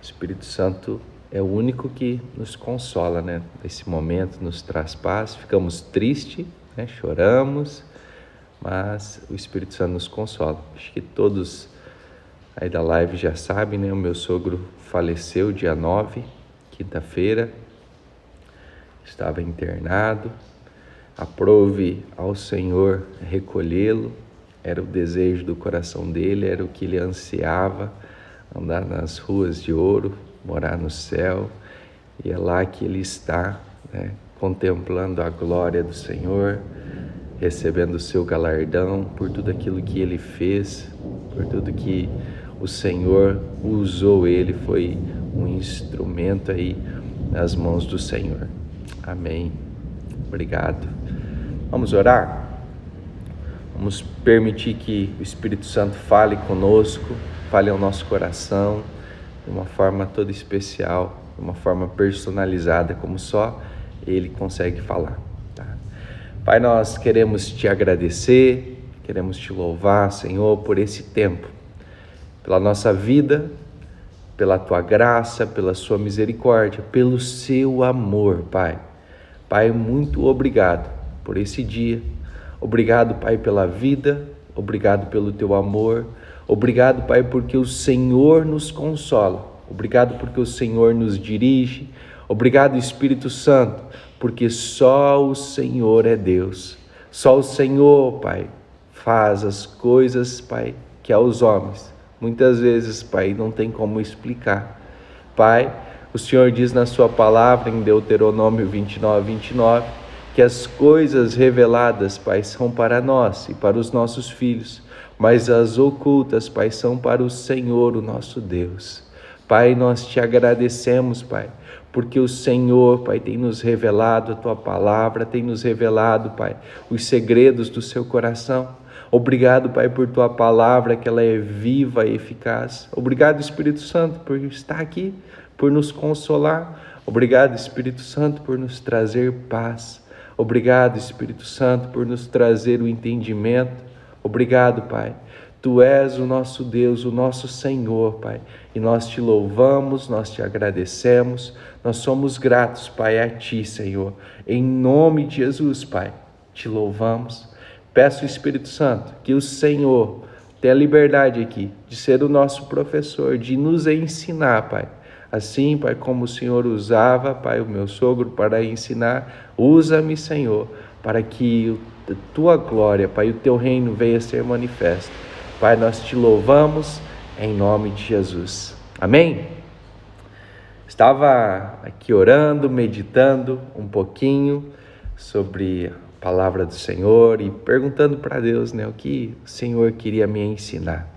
O Espírito Santo é o único que nos consola, né? Nesse momento, nos traz paz. Ficamos tristes, né? Choramos, mas o Espírito Santo nos consola. Acho que todos aí da live já sabem, né? O meu sogro faleceu dia 9, quinta-feira. Estava internado. Aprove ao Senhor recolhê-lo. Era o desejo do coração dele, era o que ele ansiava. Andar nas ruas de ouro, morar no céu, e é lá que ele está, né, contemplando a glória do Senhor, recebendo o seu galardão por tudo aquilo que ele fez, por tudo que o Senhor usou ele, foi um instrumento aí nas mãos do Senhor. Amém. Obrigado. Vamos orar? Vamos permitir que o Espírito Santo fale conosco, fale ao nosso coração de uma forma toda especial, de uma forma personalizada, como só Ele consegue falar. Tá? Pai, nós queremos Te agradecer, queremos Te louvar, Senhor, por esse tempo, pela nossa vida, pela Tua graça, pela Sua misericórdia, pelo Seu amor, Pai. Pai, muito obrigado por esse dia. Obrigado, Pai, pela vida. Obrigado pelo Teu amor. Obrigado, Pai, porque o Senhor nos consola. Obrigado porque o Senhor nos dirige. Obrigado, Espírito Santo, porque só o Senhor é Deus. Só o Senhor, Pai, faz as coisas, Pai, que aos homens, muitas vezes, Pai, não tem como explicar. Pai, o Senhor diz na sua palavra, em Deuteronômio 29, que as coisas reveladas, Pai, são para nós e para os nossos filhos, mas as ocultas, Pai, são para o Senhor, o nosso Deus. Pai, nós Te agradecemos, Pai, porque o Senhor, Pai, tem nos revelado a Tua palavra, tem nos revelado, Pai, os segredos do Seu coração. Obrigado, Pai, por Tua palavra, que ela é viva e eficaz. Obrigado, Espírito Santo, por estar aqui, por nos consolar. Obrigado, Espírito Santo, por nos trazer paz. Obrigado, Espírito Santo, por nos trazer o entendimento. Obrigado, Pai. Tu és o nosso Deus, o nosso Senhor, Pai. E nós Te louvamos, nós Te agradecemos. Nós somos gratos, Pai, a Ti, Senhor. Em nome de Jesus, Pai, Te louvamos. Peço, Espírito Santo, que o Senhor tenha liberdade aqui de ser o nosso professor, de nos ensinar, Pai. Assim, Pai, como o Senhor usava, Pai, o meu sogro para ensinar, usa-me, Senhor, para que a Tua glória, Pai, o Teu reino venha a ser manifesto. Pai, nós Te louvamos em nome de Jesus. Amém? Estava aqui orando, meditando um pouquinho sobre a palavra do Senhor e perguntando para Deus, né, o que o Senhor queria me ensinar.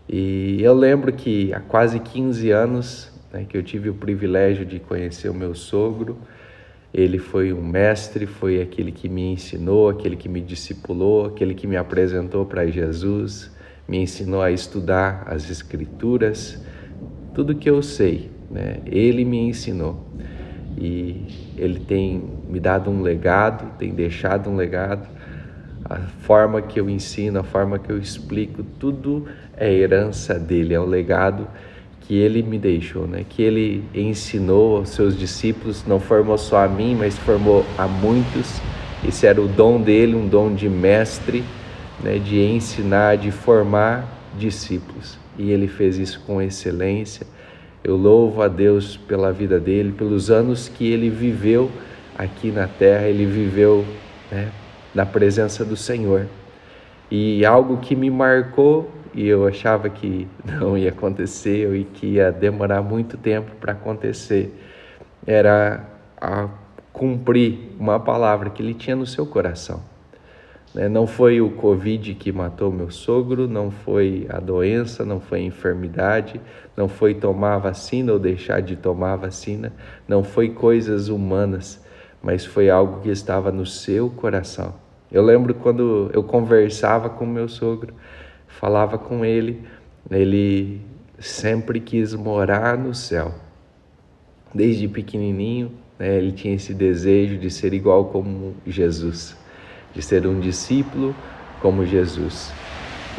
E eu lembro que há quase 15 anos, né, que eu tive o privilégio de conhecer o meu sogro. Ele foi um mestre, foi aquele que me ensinou, aquele que me discipulou, aquele que me apresentou para Jesus, me ensinou a estudar as Escrituras, tudo que eu sei, né, ele me ensinou. E ele tem me dado um legado, tem deixado um legado. A forma que eu ensino, a forma que eu explico, tudo é herança dele, é o legado que ele me deixou, né? Que ele ensinou aos seus discípulos, não formou só a mim, mas formou a muitos. Esse era o dom dele, um dom de mestre, né? De ensinar, de formar discípulos. E ele fez isso com excelência. Eu louvo a Deus pela vida dele, pelos anos que ele viveu aqui na terra, ele viveu, né, na presença do Senhor. E algo que me marcou, e eu achava que não ia acontecer, e que ia demorar muito tempo para acontecer, era a cumprir uma palavra que ele tinha no seu coração. Não foi o Covid que matou meu sogro, não foi a doença, não foi a enfermidade, não foi tomar a vacina ou deixar de tomar a vacina, não foi coisas humanas, mas foi algo que estava no seu coração. Eu lembro quando eu conversava com meu sogro, falava com ele, ele sempre quis morar no céu. Desde pequenininho, né, ele tinha esse desejo de ser igual como Jesus, de ser um discípulo como Jesus.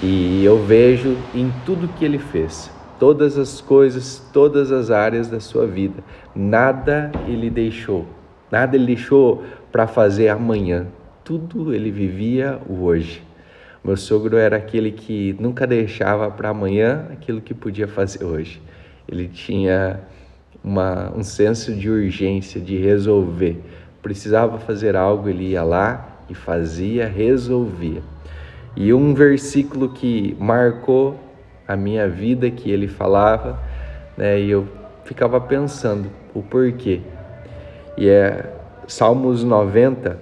E eu vejo em tudo que ele fez, todas as coisas, todas as áreas da sua vida. Nada ele deixou para fazer amanhã. Tudo ele vivia o hoje. Meu sogro era aquele que nunca deixava para amanhã aquilo que podia fazer hoje. Ele tinha um senso de urgência, de resolver. Precisava fazer algo, ele ia lá e fazia, resolvia. E um versículo que marcou a minha vida, que ele falava, né, e eu ficava pensando o porquê. E é Salmos 90,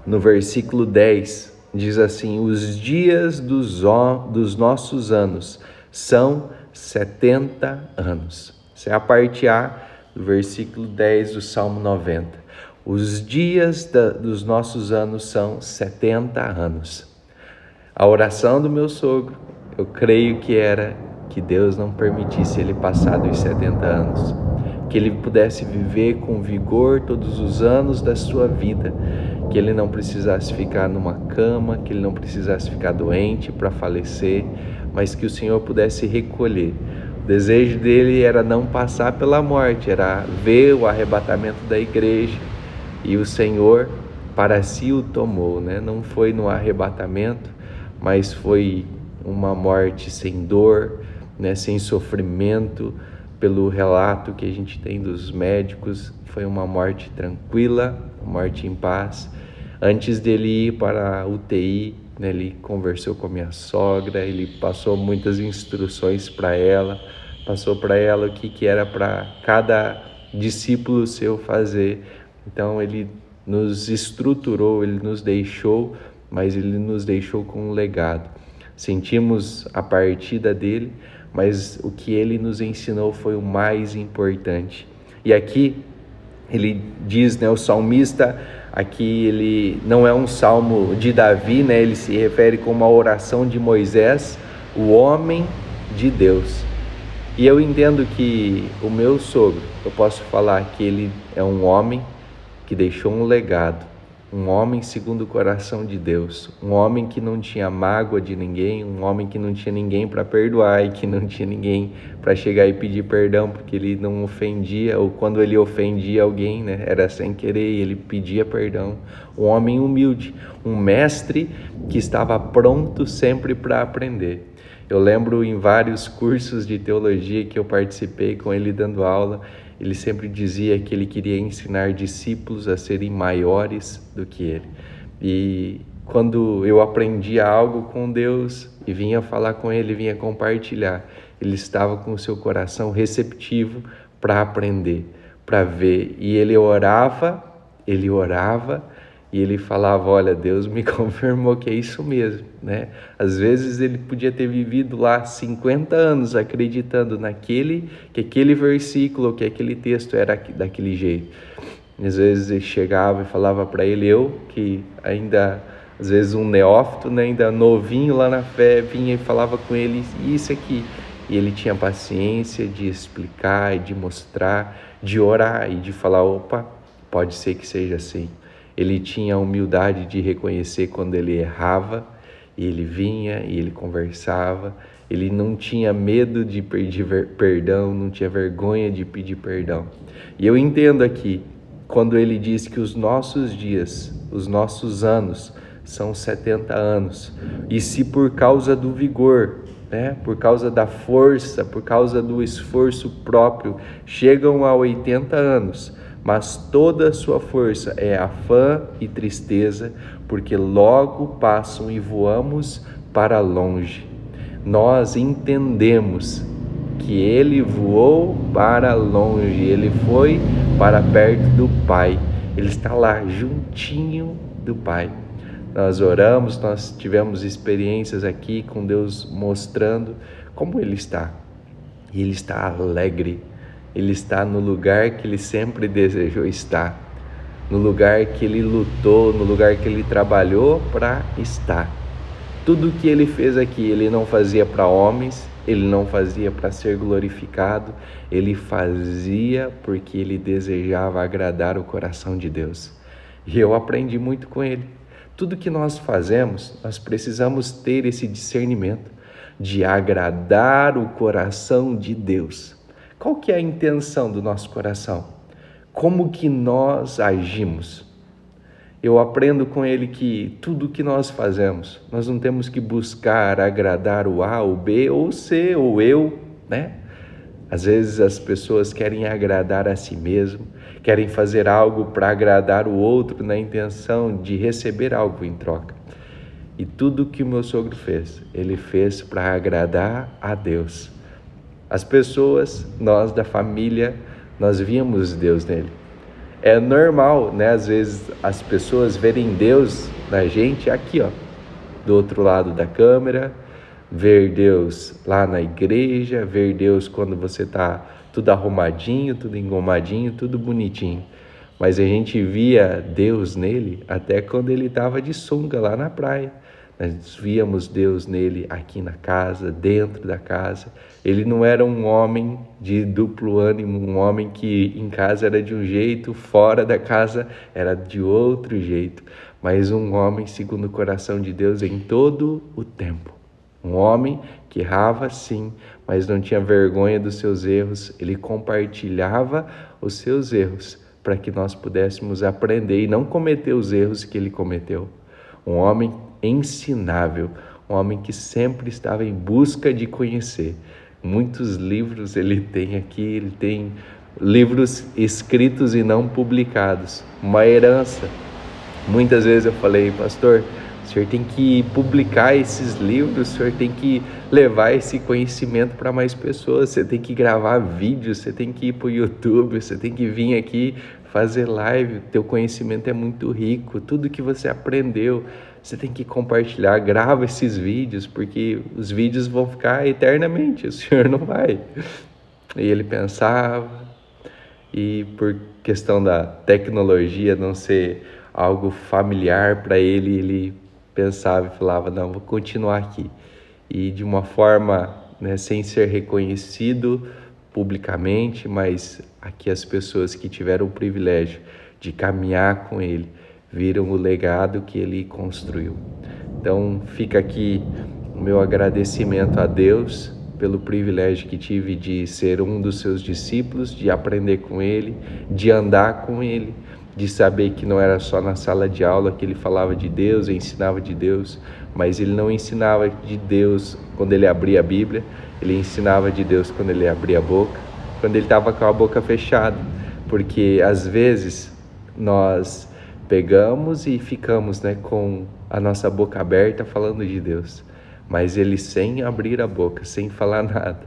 no versículo 10, diz assim: os dias dos nossos anos são 70 anos. Essa é a parte A do versículo 10 do Salmo 90. Os dias dos nossos anos são 70 anos. A oração do meu sogro, eu creio que era que Deus não permitisse ele passar dos 70 anos, que ele pudesse viver com vigor todos os anos da sua vida, que ele não precisasse ficar numa cama, que ele não precisasse ficar doente para falecer, mas que o Senhor pudesse recolher. O desejo dele era não passar pela morte, era ver o arrebatamento da igreja, e o Senhor para si o tomou, né? Não foi no arrebatamento, mas foi uma morte sem dor, né? Sem sofrimento. Pelo relato que a gente tem dos médicos, foi uma morte tranquila, uma morte em paz. Antes dele ir para a UTI, né, ele conversou com a minha sogra, ele passou muitas instruções para ela, passou para ela o que era para cada discípulo seu fazer. Então ele nos estruturou, ele nos deixou, mas ele nos deixou com um legado. Sentimos a partida dele, mas o que ele nos ensinou foi o mais importante. E aqui ele diz, né, o salmista, aqui ele não é um salmo de Davi, né, ele se refere como a oração de Moisés, o homem de Deus. E eu entendo que o meu sogro, eu posso falar que ele é um homem que deixou um legado, um homem segundo o coração de Deus, um homem que não tinha mágoa de ninguém, um homem que não tinha ninguém para perdoar e que não tinha ninguém para chegar e pedir perdão, porque ele não ofendia, ou quando ele ofendia alguém, né, era sem querer e ele pedia perdão. Um homem humilde, um mestre que estava pronto sempre para aprender. Eu lembro em vários cursos de teologia que eu participei com ele dando aula, ele sempre dizia que ele queria ensinar discípulos a serem maiores do que ele. E quando eu aprendia algo com Deus e vinha falar com ele, vinha compartilhar, ele estava com o seu coração receptivo para aprender, para ver. E ele orava e ele falava, olha, Deus me confirmou que é isso mesmo, né? Às vezes ele podia ter vivido lá 50 anos acreditando que aquele versículo, que aquele texto era daquele jeito. Às vezes ele chegava e falava para ele, eu que ainda, às vezes um neófito, né, ainda novinho lá na fé, vinha e falava com ele isso aqui. E ele tinha paciência de explicar e de mostrar, de orar e de falar, opa, pode ser que seja assim. Ele tinha a humildade de reconhecer quando ele errava, e ele vinha e ele conversava. Ele não tinha medo de pedir perdão, não tinha vergonha de pedir perdão. E eu entendo aqui, quando ele diz que os nossos dias, os nossos anos, são 70 anos. E se por causa do vigor, né, por causa da força, por causa do esforço próprio, chegam a 80 anos, mas toda a sua força é afã e tristeza, porque logo passam e voamos para longe. Nós entendemos que ele voou para longe, ele foi para perto do Pai, ele está lá juntinho do Pai. Nós oramos, nós tivemos experiências aqui com Deus mostrando como ele está. E ele está alegre. Ele está no lugar que ele sempre desejou estar, no lugar que ele lutou, no lugar que ele trabalhou para estar. Tudo que ele fez aqui, ele não fazia para homens, ele não fazia para ser glorificado, ele fazia porque ele desejava agradar o coração de Deus. E eu aprendi muito com ele. Tudo que nós fazemos, nós precisamos ter esse discernimento de agradar o coração de Deus. Qual que é a intenção do nosso coração? Como que nós agimos? Eu aprendo com ele que tudo que nós fazemos, nós não temos que buscar agradar o A, o B, ou o C, ou eu, né? Às vezes as pessoas querem agradar a si mesmo, querem fazer algo para agradar o outro na intenção de receber algo em troca. E tudo que o meu sogro fez, ele fez para agradar a Deus. As pessoas, nós da família, nós víamos Deus nele. É normal, né? Às vezes as pessoas verem Deus na gente aqui, ó, do outro lado da câmera, ver Deus lá na igreja, ver Deus quando você tá tudo arrumadinho, tudo engomadinho, tudo bonitinho. Mas a gente via Deus nele até quando ele estava de sunga lá na praia. Nós víamos Deus nele aqui na casa, dentro da casa. Ele não era um homem de duplo ânimo, um homem que em casa era de um jeito, fora da casa era de outro jeito. Mas um homem segundo o coração de Deus em todo o tempo. Um homem que errava sim, mas não tinha vergonha dos seus erros. Ele compartilhava os seus erros para que nós pudéssemos aprender e não cometer os erros que ele cometeu. Um homem ensinável, um homem que sempre estava em busca de conhecer. Muitos livros ele tem aqui, ele tem livros escritos e não publicados, uma herança. Muitas vezes eu falei, pastor, o senhor tem que publicar esses livros, o senhor tem que levar esse conhecimento para mais pessoas, você tem que gravar vídeos, você tem que ir para o YouTube, você tem que vir aqui fazer live, teu conhecimento é muito rico, tudo que você aprendeu, você tem que compartilhar, grava esses vídeos, porque os vídeos vão ficar eternamente, o senhor não vai. E ele pensava, e por questão da tecnologia não ser algo familiar para ele, ele pensava e falava, não, vou continuar aqui. E de uma forma, né, sem ser reconhecido publicamente, mas aqui as pessoas que tiveram o privilégio de caminhar com ele, viram o legado que ele construiu. Então fica aqui o meu agradecimento a Deus pelo privilégio que tive de ser um dos seus discípulos, de aprender com ele, de andar com ele, de saber que não era só na sala de aula que ele falava de Deus, ensinava de Deus, mas ele não ensinava de Deus quando ele abria a Bíblia, ele ensinava de Deus quando ele abria a boca, quando ele estava com a boca fechada, porque às vezes nós pegamos e ficamos, né, com a nossa boca aberta falando de Deus, mas ele sem abrir a boca, sem falar nada,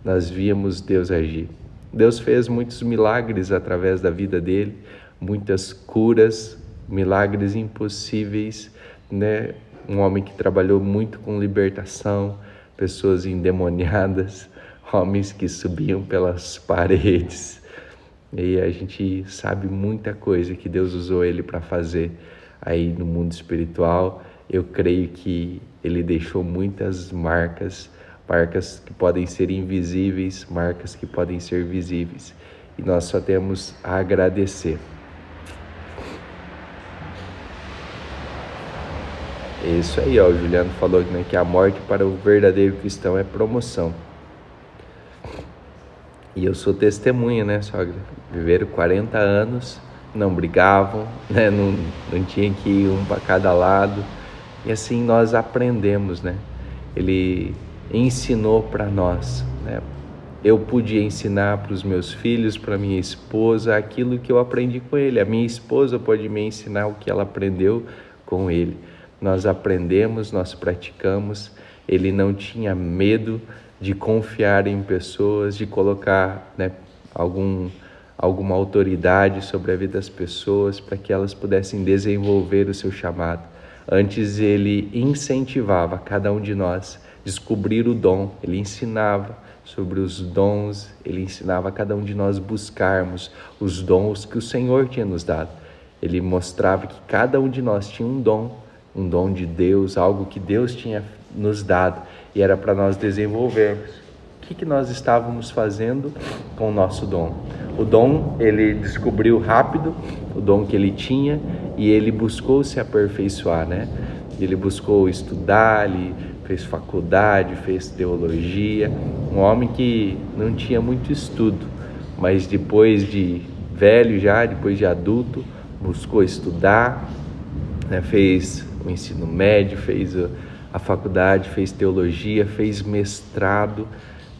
nós víamos Deus agir. Deus fez muitos milagres através da vida dele, muitas curas, milagres impossíveis, né? Um homem que trabalhou muito com libertação, pessoas endemoniadas, homens que subiam pelas paredes. E a gente sabe muita coisa que Deus usou ele para fazer aí no mundo espiritual. Eu creio que ele deixou muitas marcas, marcas que podem ser invisíveis, marcas que podem ser visíveis. E nós só temos a agradecer. É isso aí, ó, o Juliano falou, né, que a morte para o verdadeiro cristão é promoção. E eu sou testemunha, né, sogra? Viveram 40 anos, não brigavam, né, não tinha que ir um para cada lado. E assim nós aprendemos, né? Ele ensinou para nós, né? Eu pude ensinar para os meus filhos, para minha esposa, aquilo que eu aprendi com ele. A minha esposa pode me ensinar o que ela aprendeu com ele. Nós aprendemos, nós praticamos. Ele não tinha medo de confiar em pessoas, de colocar, né, alguma autoridade sobre a vida das pessoas para que elas pudessem desenvolver o seu chamado. Antes ele incentivava cada um de nós a descobrir o dom, ele ensinava sobre os dons, ele ensinava a cada um de nós buscarmos os dons que o Senhor tinha nos dado. Ele mostrava que cada um de nós tinha um dom de Deus, algo que Deus tinha nos dado e era para nós desenvolvermos. O que nós estávamos fazendo com o nosso dom? O dom, ele descobriu rápido o dom que ele tinha e ele buscou se aperfeiçoar, né? Ele buscou estudar, ele fez faculdade, fez teologia, um homem que não tinha muito estudo, mas depois de velho já, depois de adulto, buscou estudar, né? Fez o ensino médio, fez a faculdade, fez teologia, fez mestrado.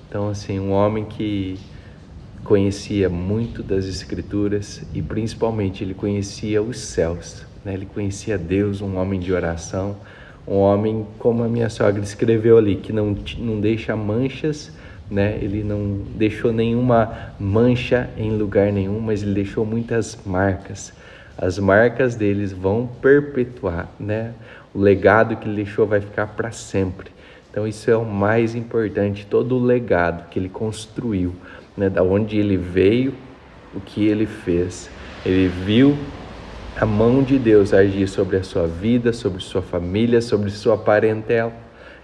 Então, assim, um homem que conhecia muito das Escrituras e principalmente ele conhecia os céus, né? Ele conhecia Deus, um homem de oração, um homem, como a minha sogra escreveu ali, que não deixa manchas, né? Ele não deixou nenhuma mancha em lugar nenhum, mas ele deixou muitas marcas. As marcas deles vão perpetuar, né? O legado que ele deixou vai ficar para sempre. Então isso é o mais importante, todo o legado que ele construiu, né? Da onde ele veio, o que ele fez. Ele viu a mão de Deus agir sobre a sua vida, sobre sua família, sobre sua parentela.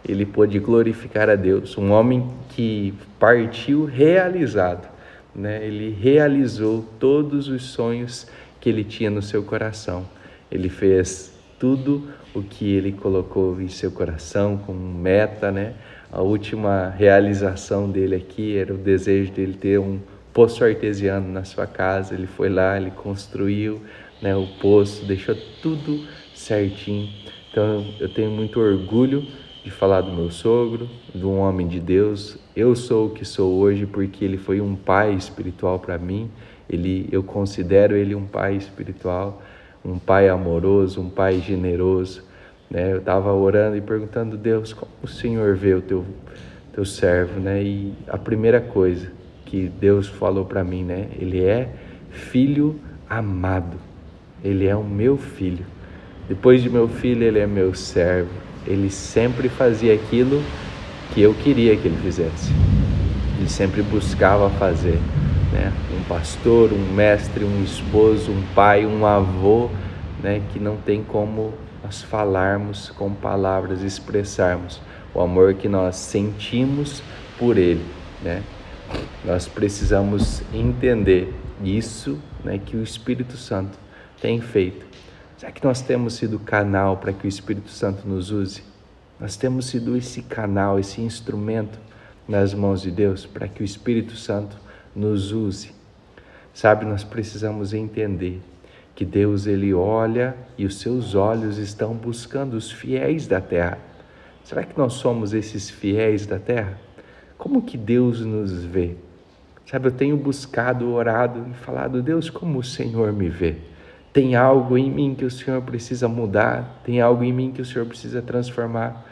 Ele pôde glorificar a Deus, um homem que partiu realizado, né? Ele realizou todos os sonhos que ele tinha no seu coração. Ele fez tudo o que ele colocou em seu coração como meta, né? A última realização dele aqui era o desejo dele ter um poço artesiano na sua casa. Ele foi lá, ele construiu, né, o poço, deixou tudo certinho. Então eu tenho muito orgulho de falar do meu sogro, de um homem de Deus. Eu sou o que sou hoje porque ele foi um pai espiritual para mim. Eu considero ele um pai espiritual, um pai amoroso, um pai generoso, né? Eu estava orando e perguntando: Deus, como o Senhor vê o teu servo, né? E a primeira coisa que Deus falou para mim, né? Ele é filho amado, ele é o meu filho. Depois de meu filho, ele é meu servo. Ele sempre fazia aquilo que eu queria que ele fizesse. Ele sempre buscava fazer, né? Um pastor, um mestre, um esposo, um pai, um avô, né? Que não tem como nós falarmos com palavras, expressarmos o amor que nós sentimos por ele, né? Nós precisamos entender isso, né? Que o Espírito Santo tem feito. Será que nós temos sido canal para que o Espírito Santo nos use? Nós temos sido esse canal, esse instrumento nas mãos de Deus para que o Espírito Santo nos use. Sabe, nós precisamos entender que Deus, ele olha e os seus olhos estão buscando os fiéis da terra. Será que nós somos esses fiéis da terra? Como que Deus nos vê? Sabe, eu tenho buscado, orado e falado: Deus, como o Senhor me vê? Tem algo em mim que o Senhor precisa mudar, tem algo em mim que o Senhor precisa transformar.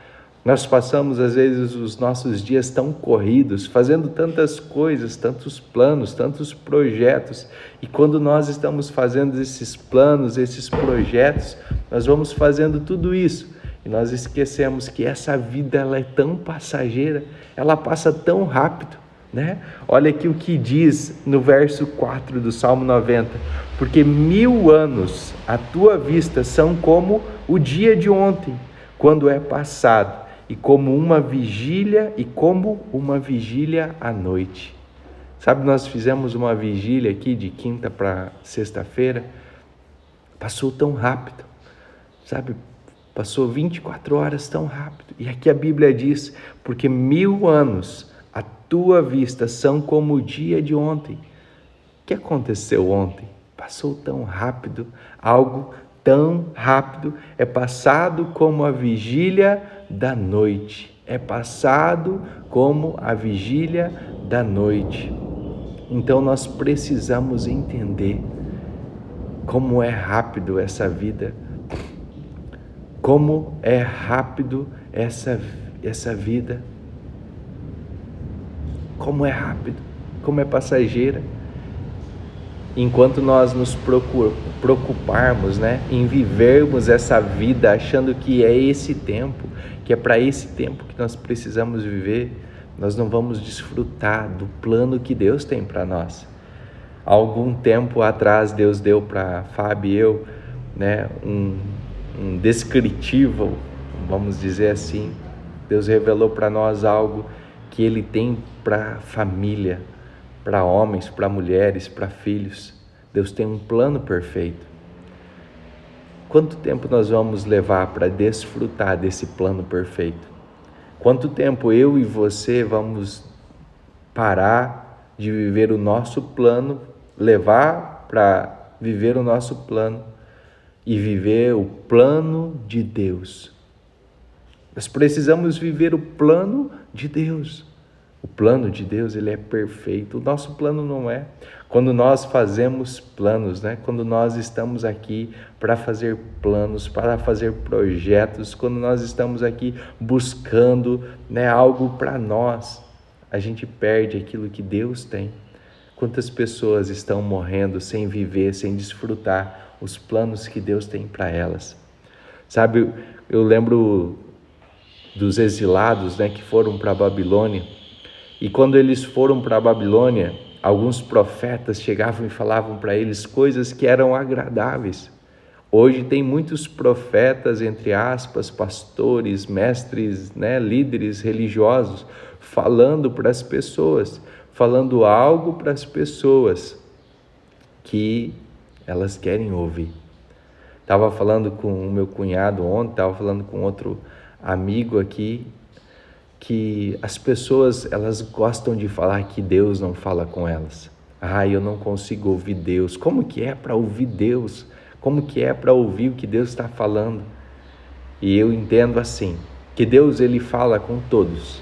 Nós passamos, às vezes, os nossos dias tão corridos, fazendo tantas coisas, tantos planos, tantos projetos. E quando nós estamos fazendo esses planos, esses projetos, nós vamos fazendo tudo isso. E nós esquecemos que essa vida, ela é tão passageira, ela passa tão rápido, né? Olha aqui o que diz no verso 4 do Salmo 90. Porque 1000 anos à tua vista são como o dia de ontem, quando é passado, e como uma vigília à noite. Sabe, nós fizemos uma vigília aqui de quinta para sexta-feira, passou tão rápido, sabe? Passou 24 horas tão rápido. E aqui a Bíblia diz: porque 1000 anos à tua vista são como o dia de ontem. O que aconteceu ontem? Passou tão rápido, algo tão rápido, é passado como a vigília da noite, é passado como a vigília da noite. Então nós precisamos entender como é rápido essa vida, como é rápido essa vida, como é rápido, como é passageira. Enquanto nós nos preocuparmos, né, em vivermos essa vida achando que é esse tempo, que é para esse tempo que nós precisamos viver, nós não vamos desfrutar do plano que Deus tem para nós. Há algum tempo atrás, Deus deu para Fábio e eu, né, um descritivo, vamos dizer assim. Deus revelou para nós algo que Ele tem para família, para homens, para mulheres, para filhos. Deus tem um plano perfeito. Quanto tempo nós vamos levar para desfrutar desse plano perfeito? Quanto tempo eu e você vamos parar de viver o nosso plano, levar para viver o nosso plano e viver o plano de Deus? Nós precisamos viver o plano de Deus. O plano de Deus, ele é perfeito. O nosso plano não é. Quando nós fazemos planos, né? Quando nós estamos aqui para fazer planos, para fazer projetos, quando nós estamos aqui buscando, né, algo para nós, a gente perde aquilo que Deus tem. Quantas pessoas estão morrendo sem viver, sem desfrutar os planos que Deus tem para elas? Sabe, eu lembro dos exilados, né, que foram para a Babilônia. E quando eles foram para a Babilônia, alguns profetas chegavam e falavam para eles coisas que eram agradáveis. Hoje tem muitos profetas, entre aspas, pastores, mestres, né, líderes religiosos, falando para as pessoas, falando algo para as pessoas que elas querem ouvir. Estava falando com o meu cunhado ontem, estava falando com outro amigo aqui, que as pessoas, elas gostam de falar que Deus não fala com elas. Eu não consigo ouvir Deus. Como que é para ouvir Deus? Como que é para ouvir o que Deus está falando? E eu entendo assim, que Deus, ele fala com todos.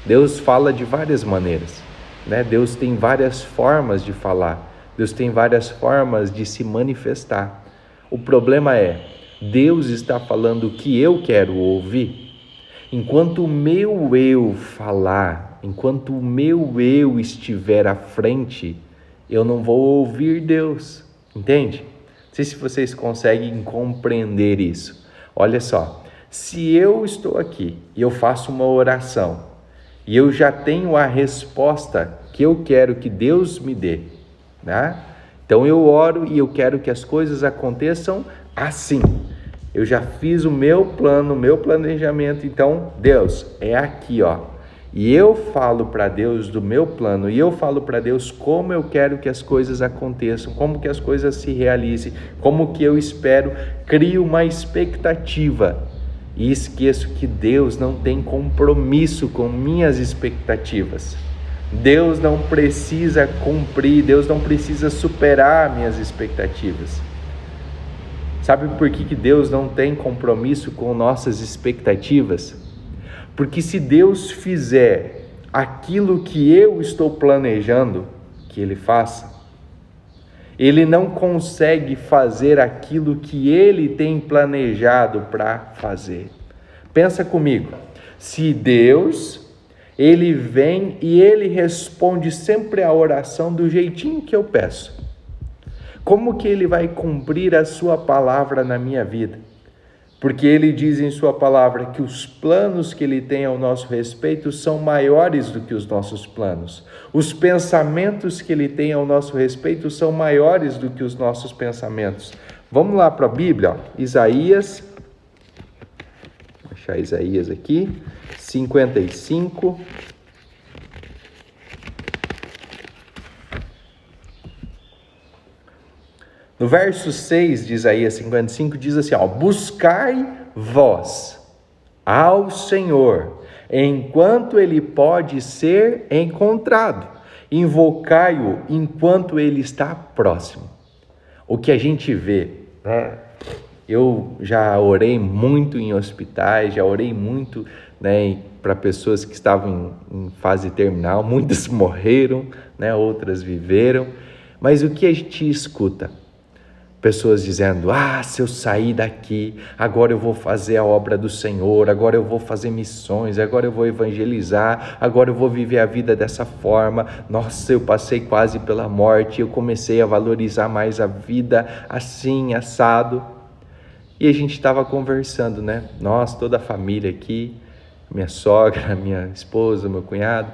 Deus fala de várias maneiras, né? Deus tem várias formas de falar. Deus tem várias formas de se manifestar. O problema é, Deus está falando o que eu quero ouvir. Enquanto o meu eu falar, enquanto o meu eu estiver à frente, eu não vou ouvir Deus, entende? Não sei se vocês conseguem compreender isso. Olha só, se eu estou aqui e eu faço uma oração e eu já tenho a resposta que eu quero que Deus me dê, né? Então eu oro e eu quero que as coisas aconteçam assim. Eu já fiz o meu plano, o meu planejamento, então Deus, é aqui, ó. E eu falo para Deus do meu plano, e eu falo para Deus como eu quero que as coisas aconteçam, como que as coisas se realizem, como que eu espero, crio uma expectativa. E esqueço que Deus não tem compromisso com minhas expectativas. Deus não precisa cumprir, Deus não precisa superar minhas expectativas. Sabe por que Deus não tem compromisso com nossas expectativas? Porque se Deus fizer aquilo que eu estou planejando que Ele faça, Ele não consegue fazer aquilo que Ele tem planejado para fazer. Pensa comigo, se Deus, Ele vem e Ele responde sempre a oração do jeitinho que eu peço, como que Ele vai cumprir a sua palavra na minha vida? Porque Ele diz em sua palavra que os planos que Ele tem ao nosso respeito são maiores do que os nossos planos. Os pensamentos que Ele tem ao nosso respeito são maiores do que os nossos pensamentos. Vamos lá para a Bíblia, ó. Isaías, vou achar Isaías aqui, 55. No verso 6 de Isaías 55 diz assim, ó, buscai vós ao Senhor, enquanto Ele pode ser encontrado, invocai-o enquanto Ele está próximo. O que a gente vê, né? Eu já orei muito em hospitais, já orei muito, né, para pessoas que estavam em fase terminal, muitas morreram, né, outras viveram, mas o que a gente escuta? Pessoas dizendo, se eu sair daqui, agora eu vou fazer a obra do Senhor, agora eu vou fazer missões, agora eu vou evangelizar, agora eu vou viver a vida dessa forma. Nossa, eu passei quase pela morte, eu comecei a valorizar mais a vida assim, assado. E a gente estava conversando, né? Nós, toda a família aqui, minha sogra, minha esposa, meu cunhado,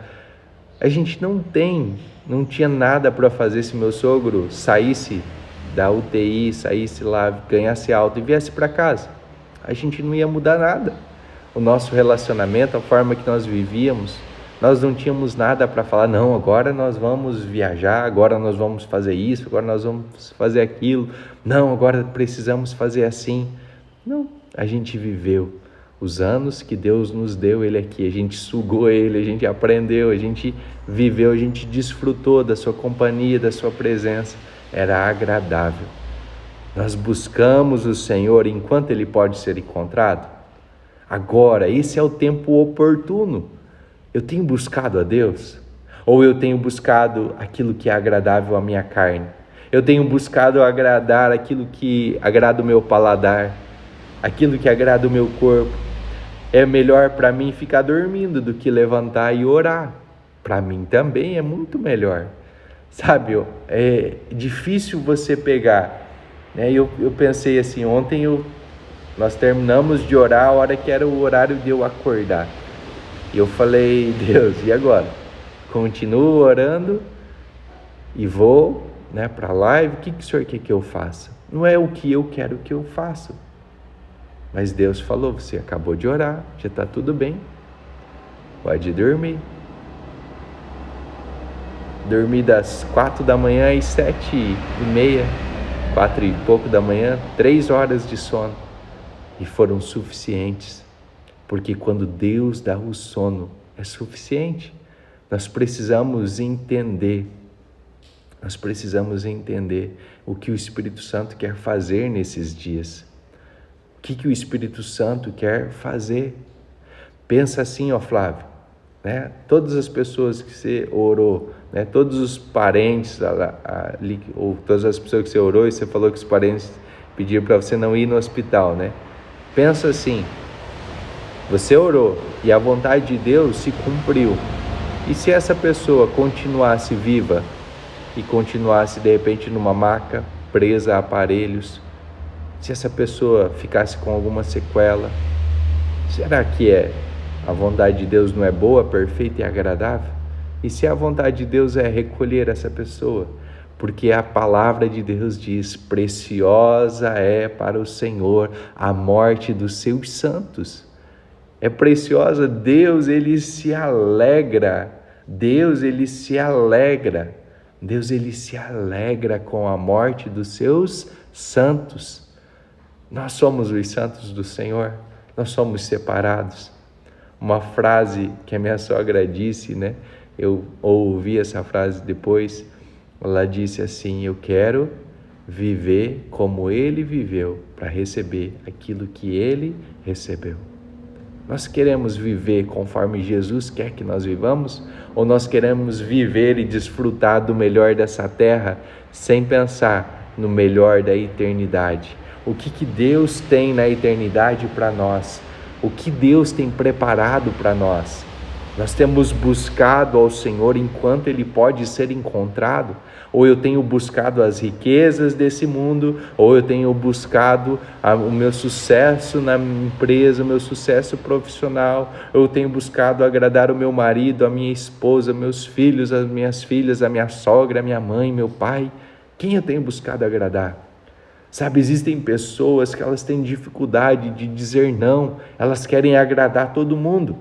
a gente não tinha nada para fazer se meu sogro saísse da UTI, saísse lá, ganhasse alta e viesse para casa. A gente não ia mudar nada. O nosso relacionamento, a forma que nós vivíamos, nós não tínhamos nada para falar, não, agora nós vamos viajar, agora nós vamos fazer isso, agora nós vamos fazer aquilo, não, agora precisamos fazer assim. Não, a gente viveu Os anos que Deus nos deu Ele aqui, a gente sugou Ele, a gente aprendeu, a gente viveu, a gente desfrutou da sua companhia, da sua presença. Era agradável. Nós buscamos o Senhor enquanto Ele pode ser encontrado. Agora, esse é o tempo oportuno. Eu tenho buscado a Deus? Ou eu tenho buscado aquilo que é agradável à minha carne? Eu tenho buscado agradar aquilo que agrada o meu paladar, aquilo que agrada o meu corpo. É melhor para mim ficar dormindo do que levantar e orar. Para mim também é muito melhor. Sabe, é difícil você pegar. Né? Eu pensei assim, ontem nós terminamos de orar a hora que era o horário de eu acordar. E eu falei, Deus, e agora? Continuo orando e vou, né, para a live. O que o Senhor quer que eu faça? Não é o que eu quero que eu faça. Mas Deus falou, você acabou de orar, já está tudo bem. Pode dormir. Dormi das 4 da manhã às 7h30, 4 e pouco da manhã, 3 horas de sono. E foram suficientes. Porque quando Deus dá o sono, é suficiente. Nós precisamos entender o que o Espírito Santo quer fazer nesses dias. O que o Espírito Santo quer fazer? Pensa assim, Flávio, né? Todas as pessoas que você orou, né? Todos os parentes ali, ou todas as pessoas que você orou e você falou que os parentes pediram para você não ir no hospital, né? Pensa assim, você orou e a vontade de Deus se cumpriu. E se essa pessoa continuasse viva e continuasse de repente numa maca, presa a aparelhos, se essa pessoa ficasse com alguma sequela, será que a vontade de Deus não é boa, perfeita e agradável? E se a vontade de Deus é recolher essa pessoa? Porque a palavra de Deus diz, preciosa é para o Senhor a morte dos seus santos. É preciosa, Deus ele se alegra com a morte dos seus santos. Nós somos os santos do Senhor, nós somos separados. Uma frase que a minha sogra disse, né? Eu ouvi essa frase depois, ela disse assim, eu quero viver como Ele viveu, para receber aquilo que Ele recebeu. Nós queremos viver conforme Jesus quer que nós vivamos? Ou nós queremos viver e desfrutar do melhor dessa terra sem pensar no melhor da eternidade? O que Deus tem na eternidade para nós? O que Deus tem preparado para nós? Nós temos buscado ao Senhor enquanto Ele pode ser encontrado? Ou eu tenho buscado as riquezas desse mundo, ou eu tenho buscado o meu sucesso na empresa, o meu sucesso profissional, ou eu tenho buscado agradar o meu marido, a minha esposa, meus filhos, as minhas filhas, a minha sogra, a minha mãe, meu pai? Quem eu tenho buscado agradar? Sabe, existem pessoas que elas têm dificuldade de dizer não, elas querem agradar todo mundo,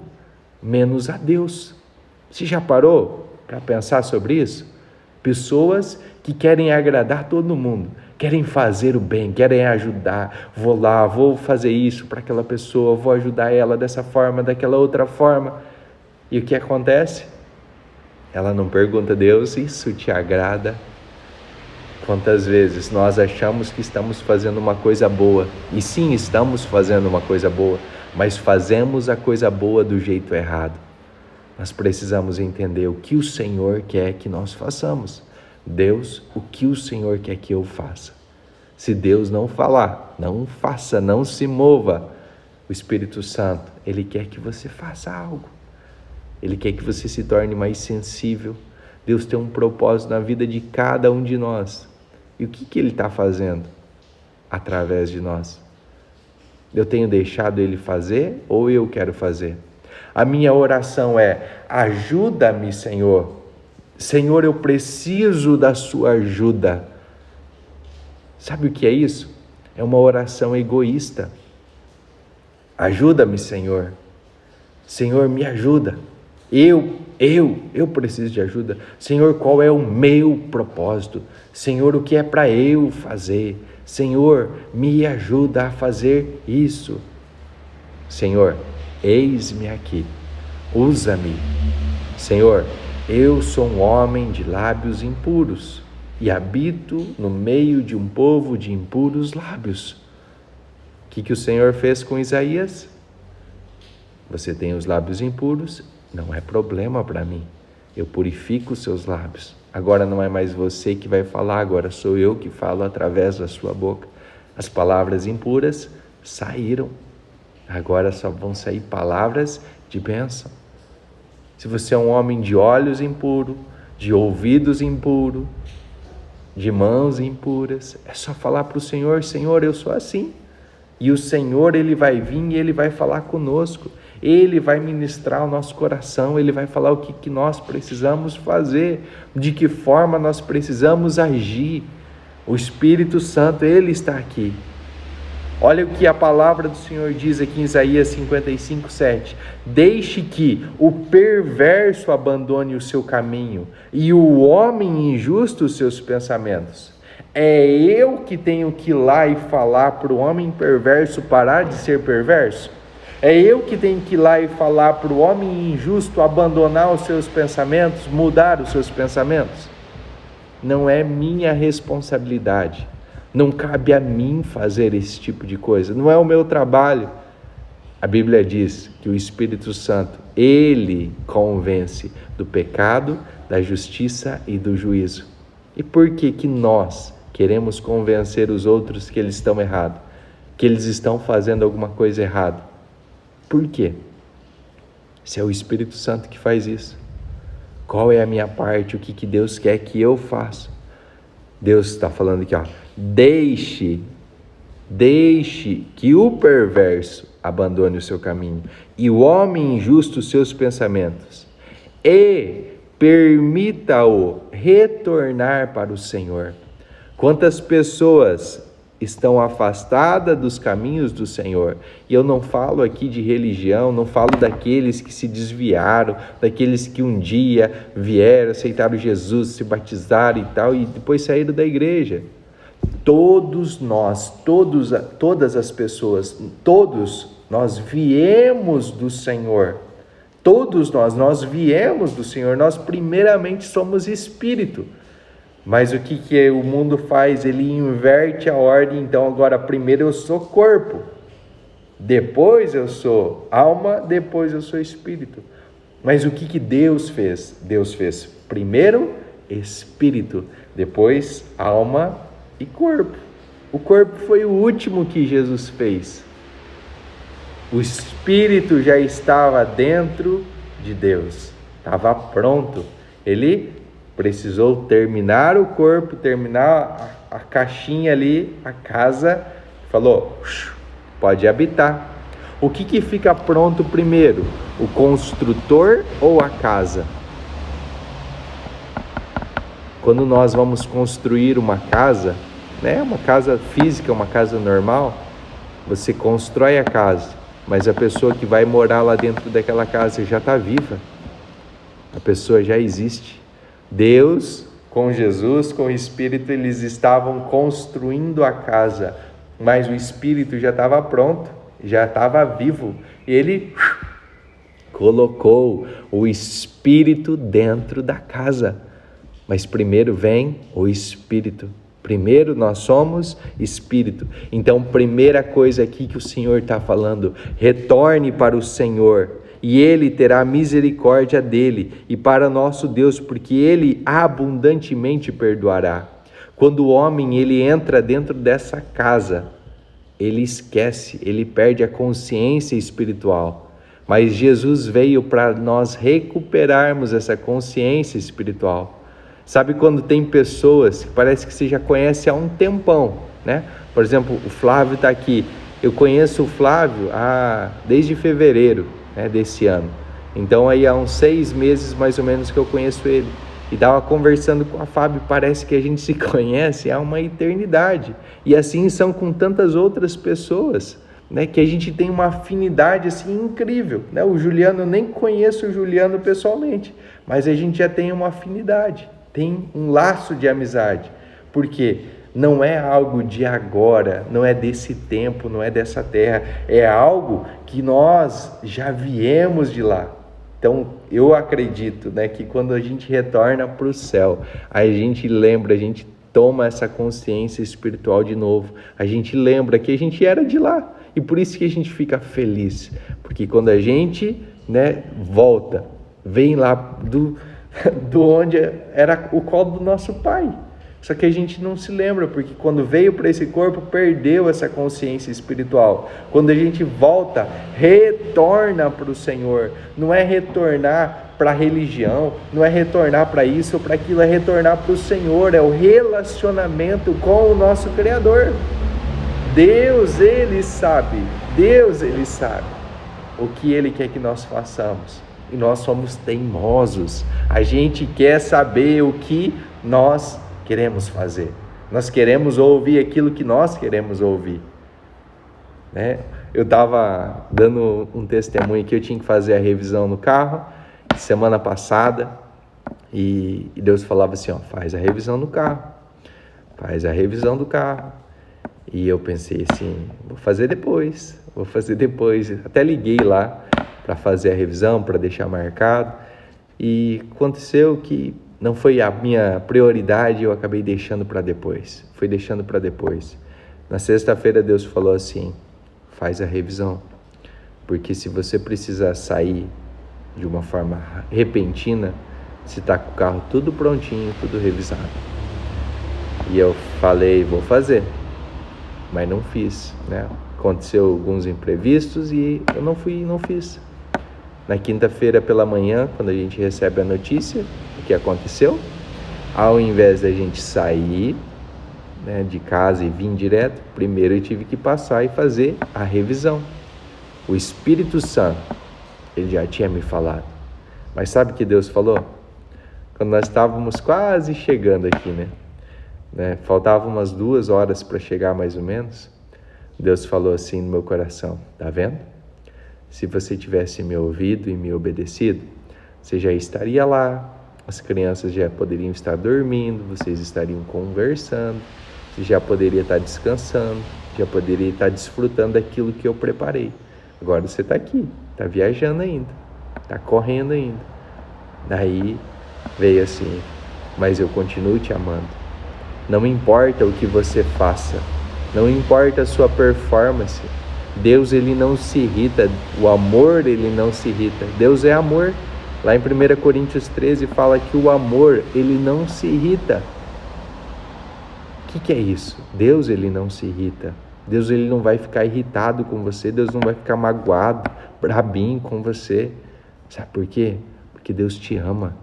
menos a Deus. Você já parou para pensar sobre isso? Pessoas que querem agradar todo mundo, querem fazer o bem, querem ajudar. Vou lá, vou fazer isso para aquela pessoa, vou ajudar ela dessa forma, daquela outra forma. E o que acontece? Ela não pergunta a Deus, isso te agrada? Quantas vezes nós achamos que estamos fazendo uma coisa boa, e sim, estamos fazendo uma coisa boa, mas fazemos a coisa boa do jeito errado. Nós precisamos entender o que o Senhor quer que nós façamos. Deus, o que o Senhor quer que eu faça? Se Deus não falar, não faça, não se mova. O Espírito Santo, Ele quer que você faça algo. Ele quer que você se torne mais sensível. Deus tem um propósito na vida de cada um de nós. E o que Ele está fazendo através de nós? Eu tenho deixado Ele fazer ou eu quero fazer? A minha oração é, ajuda-me, Senhor. Senhor, eu preciso da sua ajuda. Sabe o que é isso? É uma oração egoísta. Ajuda-me, Senhor. Senhor, me ajuda. Eu preciso de ajuda. Senhor, qual é o meu propósito? Senhor, o que é para eu fazer? Senhor, me ajuda a fazer isso. Senhor, eis-me aqui, usa-me. Senhor, eu sou um homem de lábios impuros e habito no meio de um povo de impuros lábios. O que o Senhor fez com Isaías? Você tem os lábios impuros, não é problema para mim. Eu purifico os seus lábios. Agora não é mais você que vai falar, agora sou eu que falo através da sua boca. As palavras impuras saíram. Agora só vão sair palavras de bênção. Se você é um homem de olhos impuros, de ouvidos impuros, de mãos impuras, é só falar para o Senhor: Senhor, eu sou assim. E o Senhor, Ele vai vir e Ele vai falar conosco. Ele vai ministrar o nosso coração, Ele vai falar o que nós precisamos fazer, de que forma nós precisamos agir. O Espírito Santo, Ele está aqui. Olha o que a palavra do Senhor diz aqui em Isaías 55:7. Deixe que o perverso abandone o seu caminho e o homem injusto os seus pensamentos. É eu que tenho que ir lá e falar para o homem perverso parar de ser perverso? É eu que tenho que ir lá e falar para o homem injusto abandonar os seus pensamentos, mudar os seus pensamentos? Não é minha responsabilidade. Não cabe a mim fazer esse tipo de coisa. Não é o meu trabalho. A Bíblia diz que o Espírito Santo, Ele convence do pecado, da justiça e do juízo. E por que nós queremos convencer os outros que eles estão errados? Que eles estão fazendo alguma coisa errada? Por quê? Se é o Espírito Santo que faz isso. Qual é a minha parte? O que Deus quer que eu faça? Deus está falando aqui, deixe que o perverso abandone o seu caminho e o homem injusto os seus pensamentos e permita-o retornar para o Senhor. Quantas pessoas estão afastadas dos caminhos do Senhor? E eu não falo aqui de religião, não falo daqueles que se desviaram, daqueles que um dia vieram, aceitaram Jesus, se batizaram e tal, e depois saíram da igreja. Todos nós, todas as pessoas, todos nós viemos do Senhor. Todos nós viemos do Senhor. Nós primeiramente somos espírito. Mas o que o mundo faz? Ele inverte a ordem. Então agora primeiro eu sou corpo, depois eu sou alma, depois eu sou espírito. Mas o que Deus fez? Deus fez primeiro espírito, depois alma e corpo. O corpo foi o último que Jesus fez. O espírito já estava dentro de Deus, estava pronto. Ele precisou terminar o corpo, terminar a caixinha ali, a casa, falou, pode habitar. O que fica pronto primeiro? O construtor ou a casa? Quando nós vamos construir uma casa, né, uma casa física, uma casa normal, você constrói a casa, mas a pessoa que vai morar lá dentro daquela casa já está viva. A pessoa já existe. Deus, com Jesus, com o Espírito, eles estavam construindo a casa, mas o Espírito já estava pronto, já estava vivo. E ele colocou o Espírito dentro da casa. Mas primeiro vem o Espírito. Primeiro nós somos Espírito. Então, primeira coisa aqui que o Senhor está falando, retorne para o Senhor, e Ele terá misericórdia dele, e para nosso Deus, porque Ele abundantemente perdoará. Quando o homem ele entra dentro dessa casa, ele esquece, ele perde a consciência espiritual. Mas Jesus veio para nós recuperarmos essa consciência espiritual. Sabe quando tem pessoas que parece que você já conhece há um tempão, né? Por exemplo, o Flávio está aqui. Eu conheço o Flávio desde fevereiro, né, desse ano. Então aí há uns 6 meses mais ou menos que eu conheço ele. E estava conversando com a Fábio, parece que a gente se conhece há uma eternidade. E assim são com tantas outras pessoas, né, que a gente tem uma afinidade assim incrível, né? O Juliano, eu nem conheço o Juliano pessoalmente, mas a gente já tem uma afinidade, tem um laço de amizade, porque não é algo de agora, não é desse tempo, não é dessa terra, é algo que nós já viemos de lá. Então, eu acredito, né, que quando a gente retorna para o céu, a gente lembra, a gente toma essa consciência espiritual de novo, a gente lembra que a gente era de lá, e por isso que a gente fica feliz, porque quando a gente, né, volta, vem lá do onde era o colo do nosso pai. Só que a gente não se lembra, porque quando veio para esse corpo, perdeu essa consciência espiritual. Quando a gente volta, retorna para o Senhor. Não é retornar para a religião, não é retornar para isso ou para aquilo, é retornar para o Senhor, é o relacionamento com o nosso Criador. Deus, Ele sabe o que Ele quer que nós façamos. E nós somos teimosos. A gente quer saber o que nós queremos fazer. Nós queremos ouvir aquilo que nós queremos ouvir, né? Eu estava dando um testemunho que eu tinha que fazer a revisão no carro semana passada e Deus falava assim, ó, faz a revisão no carro, faz a revisão do carro. E eu pensei assim, vou fazer depois. Até liguei lá para fazer a revisão, para deixar marcado. E aconteceu que não foi a minha prioridade, eu acabei deixando para depois. Fui deixando para depois. Na sexta-feira Deus falou assim, faz a revisão. Porque se você precisar sair de uma forma repentina, você está com o carro tudo prontinho, tudo revisado. E eu falei, vou fazer. Mas não fiz, né? Aconteceu alguns imprevistos e eu não fiz. Na quinta-feira pela manhã, quando a gente recebe a notícia, o que aconteceu? Ao invés da gente sair, né, de casa e vir direto, primeiro eu tive que passar e fazer a revisão. O Espírito Santo, ele já tinha me falado. Mas sabe o que Deus falou? Quando nós estávamos quase chegando aqui, né? Faltavam umas 2 horas para chegar mais ou menos. Deus falou assim no meu coração, tá vendo? Se você tivesse me ouvido e me obedecido, você já estaria lá, as crianças já poderiam estar dormindo, vocês estariam conversando, você já poderia estar descansando, já poderia estar desfrutando daquilo que eu preparei. Agora você está aqui, está viajando ainda, está correndo ainda. Daí veio assim, mas eu continuo te amando. Não importa o que você faça, não importa a sua performance, Deus, ele não se irrita, o amor, ele não se irrita. Deus é amor. Lá em 1 Coríntios 13 fala que o amor, ele não se irrita. O que é isso? Deus, ele não se irrita. Deus, ele não vai ficar irritado com você. Deus não vai ficar magoado, brabinho com você. Sabe por quê? Porque Deus te ama.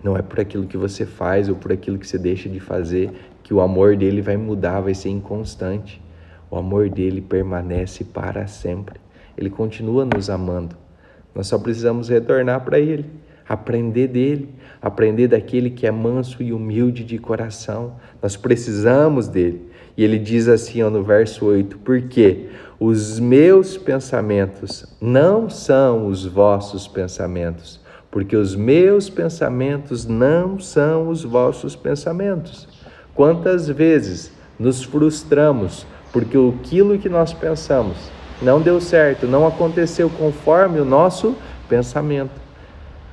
Não é por aquilo que você faz ou por aquilo que você deixa de fazer que o amor dele vai mudar, vai ser inconstante. O amor dele permanece para sempre. Ele continua nos amando. Nós só precisamos retornar para ele, aprender dele, aprender daquele que é manso e humilde de coração. Nós precisamos dele. E ele diz assim, ó, no verso 8, porque os meus pensamentos não são os vossos pensamentos, porque os meus pensamentos não são os vossos pensamentos. Quantas vezes nos frustramos porque aquilo que nós pensamos não deu certo, não aconteceu conforme o nosso pensamento.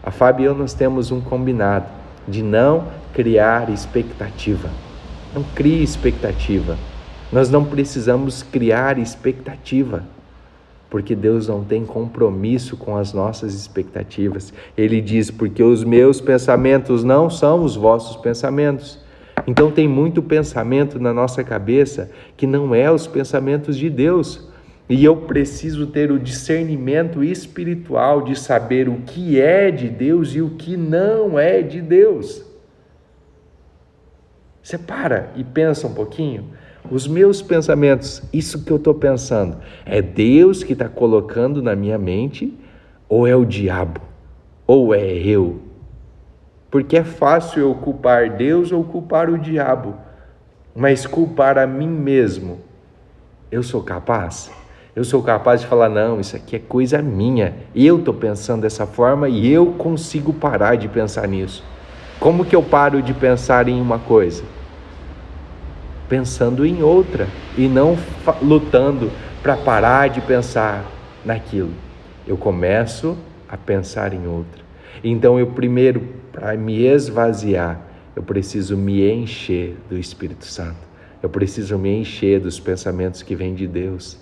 A Fábio e eu, nós temos um combinado de não criar expectativa. Não crie expectativa. Nós não precisamos criar expectativa, porque Deus não tem compromisso com as nossas expectativas. Ele diz, porque os meus pensamentos não são os vossos pensamentos. Então tem muito pensamento na nossa cabeça que não é os pensamentos de Deus. E eu preciso ter o discernimento espiritual de saber o que é de Deus e o que não é de Deus. Você para e pensa um pouquinho. Os meus pensamentos, isso que eu estou pensando, é Deus que está colocando na minha mente ou é o diabo? Ou é eu? Porque é fácil eu culpar Deus ou culpar o diabo, mas culpar a mim mesmo, eu sou capaz? Eu sou capaz de falar, não, isso aqui é coisa minha, eu estou pensando dessa forma e eu consigo parar de pensar nisso. Como que eu paro de pensar em uma coisa? pensando em outra e não lutando para parar de pensar naquilo. Eu começo a pensar em outra. Então eu primeiro, para me esvaziar, eu preciso me encher do Espírito Santo. Eu preciso me encher dos pensamentos que vêm de Deus.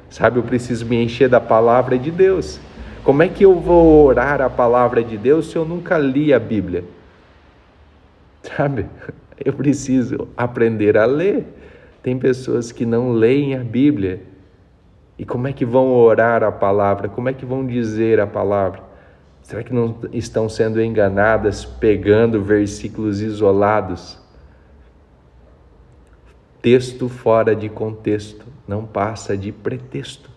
Sabe, eu preciso me encher da palavra de Deus. Como é que eu vou orar a palavra de Deus se eu nunca li a Bíblia? Sabe, eu preciso aprender a ler. Tem pessoas que não leem a Bíblia. E como é que vão orar a palavra? Como é que vão dizer a palavra? Será que não estão sendo enganadas pegando versículos isolados? Texto fora de contexto não passa de pretexto.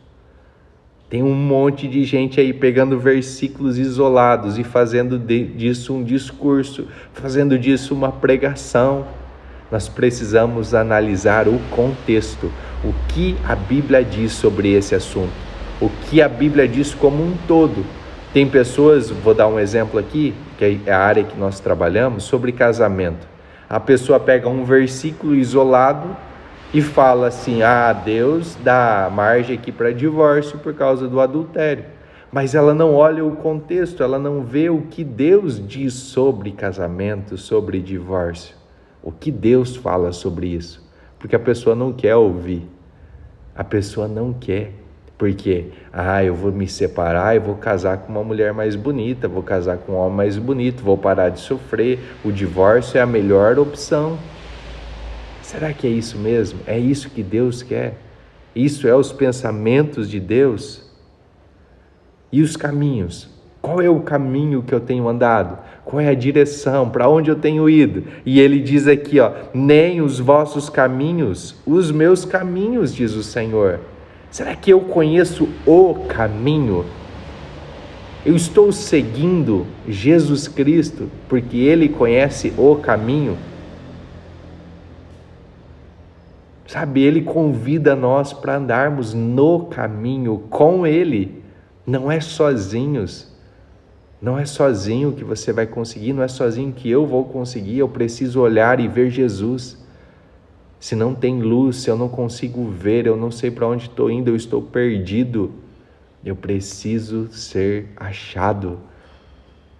Tem um monte de gente aí pegando versículos isolados e fazendo disso um discurso, fazendo disso uma pregação. Nós precisamos analisar o contexto, o que a Bíblia diz sobre esse assunto, o que a Bíblia diz como um todo. Tem pessoas, vou dar um exemplo aqui, que é a área que nós trabalhamos, sobre casamento. A pessoa pega um versículo isolado e fala assim, Deus dá margem aqui para divórcio por causa do adultério. Mas ela não olha o contexto, ela não vê o que Deus diz sobre casamento, sobre divórcio. O que Deus fala sobre isso? Porque a pessoa não quer ouvir. A pessoa não quer. Porque, eu vou me separar e vou casar com uma mulher mais bonita, vou casar com um homem mais bonito, vou parar de sofrer, o divórcio é a melhor opção. Será que é isso mesmo? É isso que Deus quer? Isso é os pensamentos de Deus? E os caminhos? Qual é o caminho que eu tenho andado? Qual é a direção? Para onde eu tenho ido? E ele diz aqui, nem os vossos caminhos, os meus caminhos, diz o Senhor. Será que eu conheço o caminho? Eu estou seguindo Jesus Cristo porque Ele conhece o caminho? Sabe, Ele convida nós para andarmos no caminho com Ele. Não é sozinhos. Não é sozinho que você vai conseguir, não é sozinho que eu vou conseguir. Eu preciso olhar e ver Jesus. Se não tem luz, se eu não consigo ver, eu não sei para onde estou indo, eu estou perdido. Eu preciso ser achado.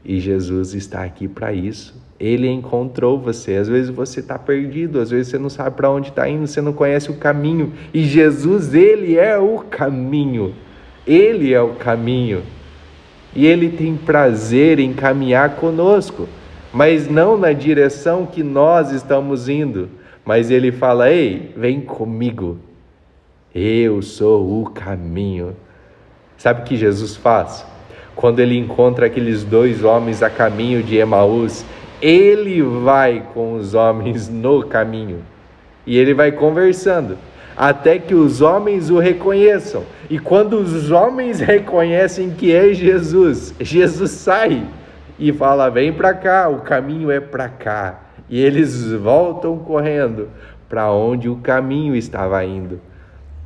E Jesus está aqui para isso. Ele encontrou você. Às vezes você está perdido, às vezes você não sabe para onde está indo, você não conhece o caminho. E Jesus, Ele é o caminho. Ele é o caminho. E Ele tem prazer em caminhar conosco, mas não na direção que nós estamos indo. Mas Ele fala, ei, vem comigo. Eu sou o caminho. Sabe o que Jesus faz? Quando Ele encontra aqueles 2 homens a caminho de Emaús, Ele vai com os homens no caminho. E Ele vai conversando, até que os homens o reconheçam. E quando os homens reconhecem que é Jesus, Jesus sai e fala, vem para cá, o caminho é para cá. E eles voltam correndo para onde o caminho estava indo.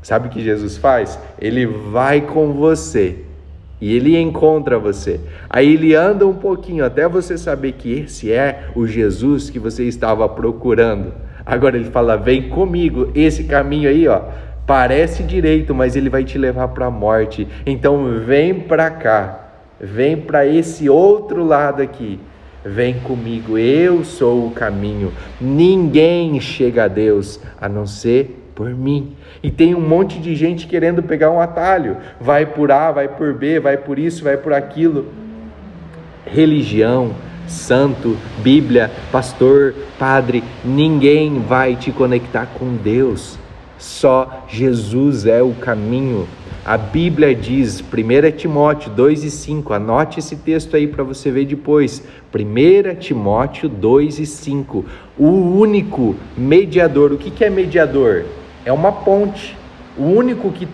Sabe o que Jesus faz? Ele vai com você e Ele encontra você. Aí Ele anda um pouquinho até você saber que esse é o Jesus que você estava procurando. Agora Ele fala, vem comigo, esse caminho aí, parece direito, mas ele vai te levar para a morte. Então vem para cá, vem para esse outro lado aqui. Vem comigo, eu sou o caminho. Ninguém chega a Deus a não ser por mim. E tem um monte de gente querendo pegar um atalho. Vai por A, vai por B, vai por isso, vai por aquilo. Religião, santo, Bíblia, pastor, padre, ninguém vai te conectar com Deus. Só Jesus é o caminho. A Bíblia diz, 1 Timóteo 2:5, anote esse texto aí para você ver depois. 1 Timóteo 2:5, o único mediador. O que é mediador? É uma ponte. O único que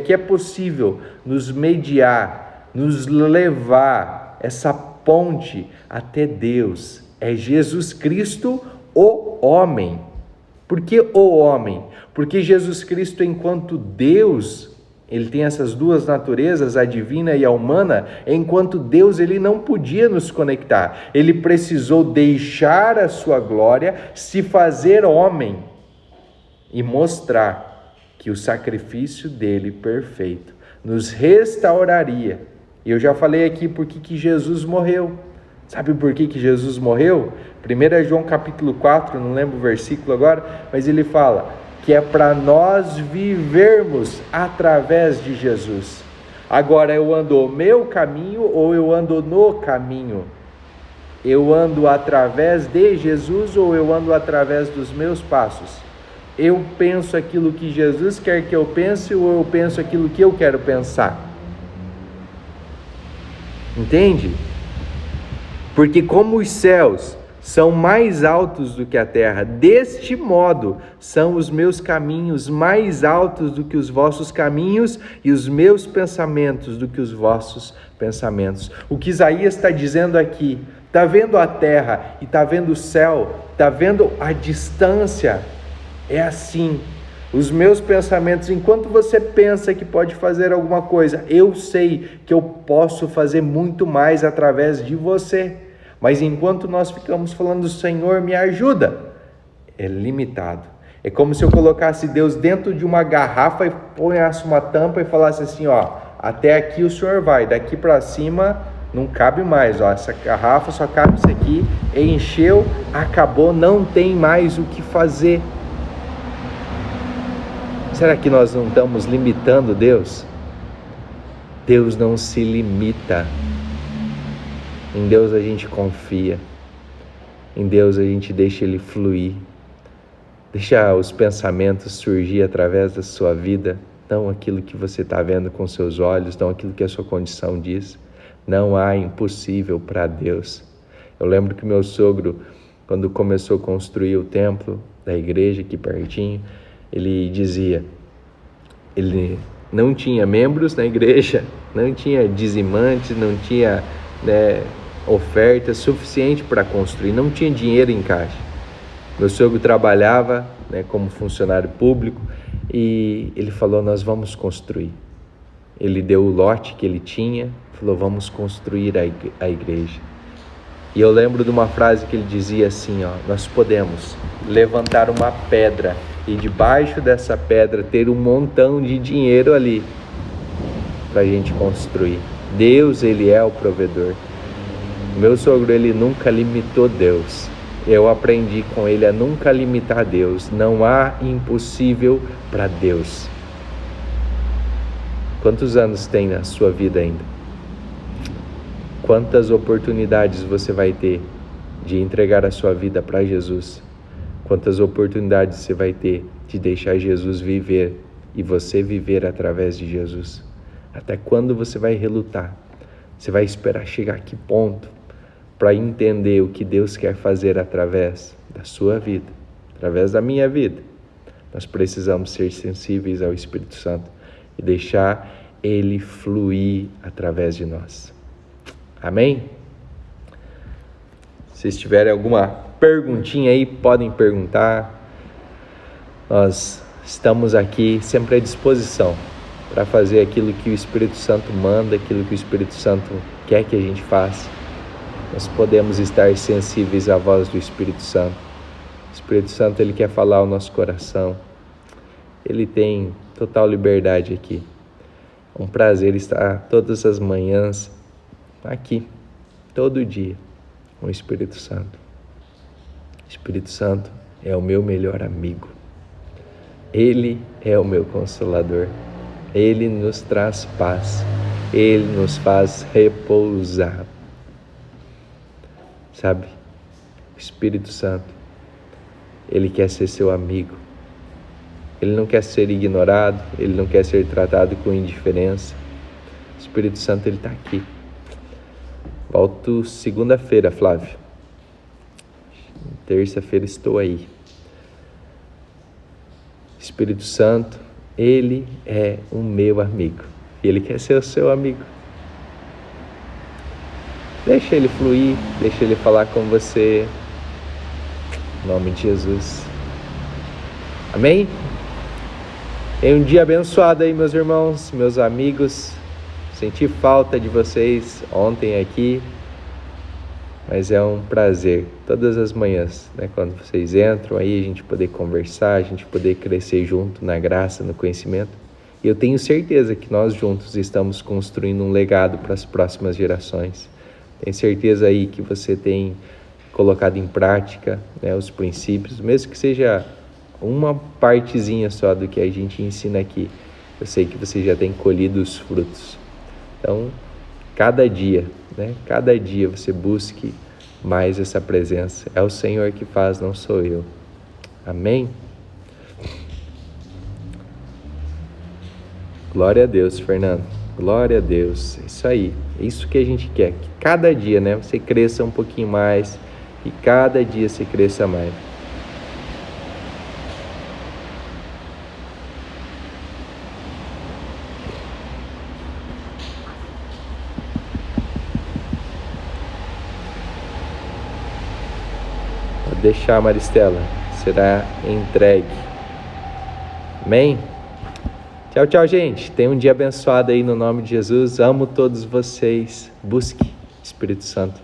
que é possível nos mediar, nos levar essa ponte até Deus é Jesus Cristo, o homem. Por que o homem? Porque Jesus Cristo, enquanto Deus, Ele tem essas duas naturezas, a divina e a humana, enquanto Deus ele não podia nos conectar. Ele precisou deixar a sua glória, se fazer homem e mostrar que o sacrifício dele perfeito nos restauraria. E eu já falei aqui por que Jesus morreu. Sabe por que Jesus morreu? 1 João capítulo 4, não lembro o versículo agora, mas ele fala que é para nós vivermos através de Jesus. Agora, eu ando o meu caminho ou eu ando no caminho? Eu ando através de Jesus ou eu ando através dos meus passos? Eu penso aquilo que Jesus quer que eu pense ou eu penso aquilo que eu quero pensar? Entende? Porque como os céus são mais altos do que a terra, deste modo são os meus caminhos mais altos do que os vossos caminhos e os meus pensamentos do que os vossos pensamentos. O que Isaías está dizendo aqui, está vendo a terra e está vendo o céu, está vendo a distância, é assim. Os meus pensamentos, enquanto você pensa que pode fazer alguma coisa, eu sei que eu posso fazer muito mais através de você. Mas enquanto nós ficamos falando, Senhor, me ajuda, é limitado. É como se eu colocasse Deus dentro de uma garrafa e ponhasse uma tampa e falasse assim, ó, até aqui o Senhor vai, daqui para cima não cabe mais, ó, essa garrafa só cabe isso aqui, encheu, acabou, não tem mais o que fazer. Será que nós não estamos limitando Deus? Deus não se limita. Em Deus a gente confia, em Deus a gente deixa Ele fluir, deixa os pensamentos surgir através da sua vida, não aquilo que você está vendo com seus olhos, não aquilo que a sua condição diz. Não há impossível para Deus. Eu lembro que meu sogro, quando começou a construir o templo da igreja aqui pertinho, ele dizia, ele não tinha membros na igreja, não tinha dizimantes, não tinha oferta suficiente para construir, não tinha dinheiro em caixa. Meu sogro trabalhava como funcionário público e ele falou, nós vamos construir. Ele deu o lote que ele tinha, falou, vamos construir a igreja. E eu lembro de uma frase que ele dizia assim, ó, nós podemos levantar uma pedra e debaixo dessa pedra ter um montão de dinheiro ali para a gente construir. Deus, Ele é o provedor. Meu sogro, ele nunca limitou Deus. Eu aprendi com ele a nunca limitar Deus. Não há impossível para Deus. Quantos anos tem na sua vida ainda? Quantas oportunidades você vai ter de entregar a sua vida para Jesus? Quantas oportunidades você vai ter de deixar Jesus viver e você viver através de Jesus? Até quando você vai relutar? Você vai esperar chegar a que ponto para entender o que Deus quer fazer através da sua vida, através da minha vida? Nós precisamos ser sensíveis ao Espírito Santo e deixar Ele fluir através de nós. Amém? Se tiverem alguma perguntinha aí, podem perguntar. Nós estamos aqui sempre à disposição para fazer aquilo que o Espírito Santo manda, aquilo que o Espírito Santo quer que a gente faça. Nós podemos estar sensíveis à voz do Espírito Santo. O Espírito Santo, Ele quer falar ao nosso coração. Ele tem total liberdade aqui. É um prazer estar todas as manhãs aqui, todo dia, com o Espírito Santo. O Espírito Santo é o meu melhor amigo. Ele é o meu consolador. Ele nos traz paz. Ele nos faz repousar. Sabe? O Espírito Santo, Ele quer ser seu amigo. Ele não quer ser ignorado. Ele não quer ser tratado com indiferença. O Espírito Santo, Ele está aqui. Volto segunda-feira, Flávio. Terça-feira estou aí. Espírito Santo, Ele é o meu amigo. E Ele quer ser o seu amigo. Deixa Ele fluir, deixa Ele falar com você. Em nome de Jesus. Amém? Tenha um dia abençoado aí, meus irmãos, meus amigos. Senti falta de vocês ontem aqui, mas é um prazer todas as manhãs, né? Quando vocês entram aí, a gente poder conversar, a gente poder crescer junto na graça, no conhecimento. E eu tenho certeza que nós juntos estamos construindo um legado para as próximas gerações. Tenho certeza aí que você tem colocado em prática, né, os princípios, mesmo que seja uma partezinha só do que a gente ensina aqui. Eu sei que você já tem colhido os frutos. Então, cada dia, né? Cada dia você busque mais essa presença. É o Senhor que faz, não sou eu. Amém? Glória a Deus, Fernando. Glória a Deus. É isso aí. É isso que a gente quer. Que cada dia, né? Você cresça um pouquinho mais. E cada dia você cresça mais. Pode deixar, Maristela. Será entregue. Amém? Tchau, tchau, gente. Tenha um dia abençoado aí no nome de Jesus. Amo todos vocês. Busque Espírito Santo.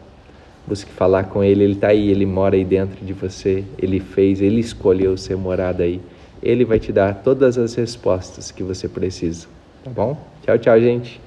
Busque falar com Ele. Ele está aí, Ele mora aí dentro de você. Ele fez, Ele escolheu ser morado aí. Ele vai te dar todas as respostas que você precisa. Tá bom? Tchau, tchau, gente.